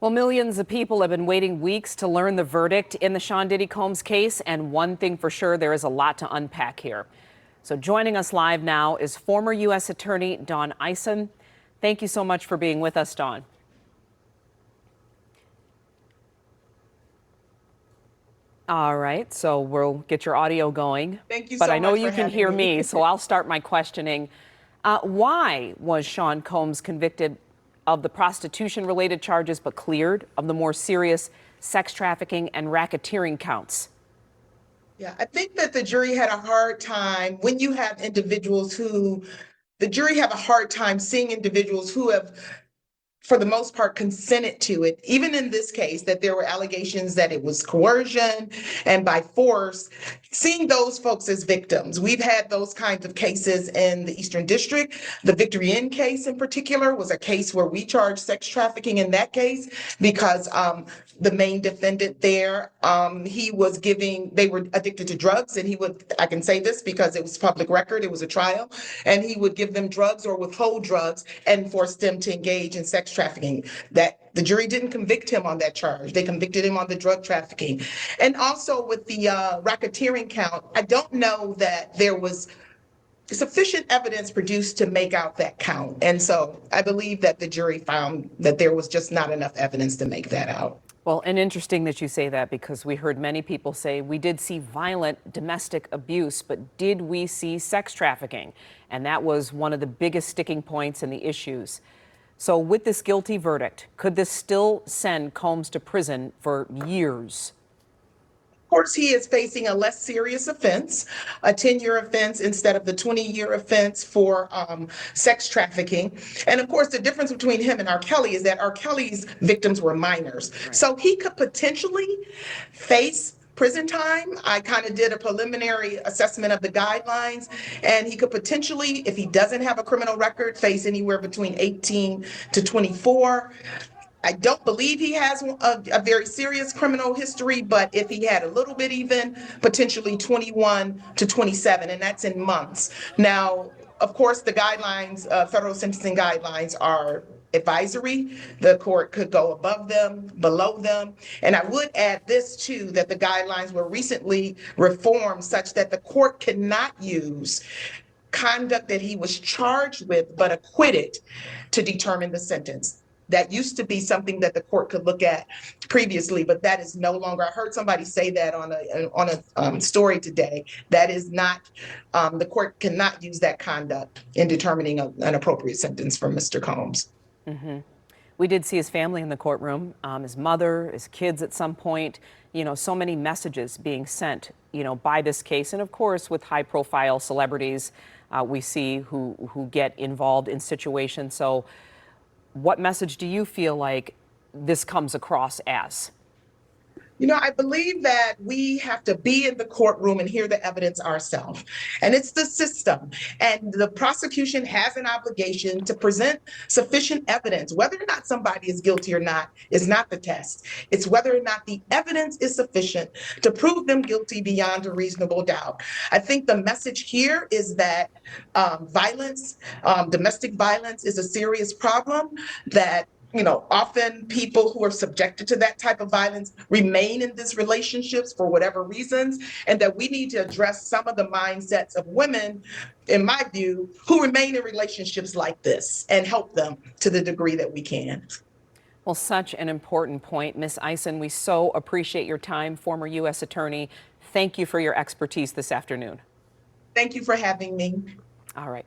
Well, millions of people have been waiting weeks to learn the verdict in the Sean Diddy Combs case, and one thing for sure, there is a lot to unpack here. So joining us live now is former U.S. Attorney Dawn Ison. Thank you so much for being with us, Dawn. All right, so we'll get your audio going. Thank you but so I know much you for can having hear me. me, so I'll start my questioning. Why was Sean Combs convicted of the prostitution-related charges but cleared of the more serious sex trafficking and racketeering counts? Yeah, I think that the jury had a hard time when you have individuals who, the jury have a hard time seeing individuals who have, for the most part, consented to it, even in this case, that there were allegations that it was coercion and by force, seeing those folks as victims. We've had those kinds of cases in the Eastern District. The Victory Inn case in particular was a case where we charged sex trafficking in that case because the main defendant there, they were addicted to drugs, and I can say this because it was public record, it was a trial, and he would give them drugs or withhold drugs and force them to engage in sex trafficking. That the jury didn't convict him on that charge. They convicted him on the drug trafficking. And also with the racketeering count, I don't know that there was sufficient evidence produced to make out that count. And so I believe that the jury found that there was just not enough evidence to make that out. Well, and interesting that you say that, because we heard many people say we did see violent domestic abuse, but did we see sex trafficking? And that was one of the biggest sticking points in the issues. So with this guilty verdict, could this still send Combs to prison for years? Of course, he is facing a less serious offense, a 10-year offense instead of the 20-year offense for sex trafficking. And of course, the difference between him and R. Kelly is that R. Kelly's victims were minors. Right. So he could potentially face prison time. I kind of did a preliminary assessment of the guidelines, and he could potentially, if he doesn't have a criminal record, face anywhere between 18 to 24. I don't believe he has a very serious criminal history, but if he had a little bit, even potentially 21 to 27, and that's in months. Now, of course, the guidelines, federal sentencing guidelines, are advisory. The court could go above them, below them. And I would add this too, that the guidelines were recently reformed such that the court cannot use conduct that he was charged with but acquitted to determine the sentence. That used to be something that the court could look at previously, but that is no longer. I heard somebody say that on a story today. That is not, the court cannot use that conduct in determining an appropriate sentence for Mr. Combs. Mm-hmm. We did see his family in the courtroom, his mother, his kids at some point, so many messages being sent, by this case. And of course, with high profile celebrities, we see who get involved in situations. So what message do you feel like this comes across as? I believe that we have to be in the courtroom and hear the evidence ourselves. And it's the system. And the prosecution has an obligation to present sufficient evidence. Whether or not somebody is guilty or not is not the test. It's whether or not the evidence is sufficient to prove them guilty beyond a reasonable doubt. I think the message here is that violence, domestic violence, is a serious problem, that often people who are subjected to that type of violence remain in these relationships for whatever reasons, and that we need to address some of the mindsets of women, in my view, who remain in relationships like this and help them to the degree that we can. Well, such an important point, Ms. Ison. We so appreciate your time, former U.S. Attorney. Thank you for your expertise this afternoon. Thank you for having me. All right.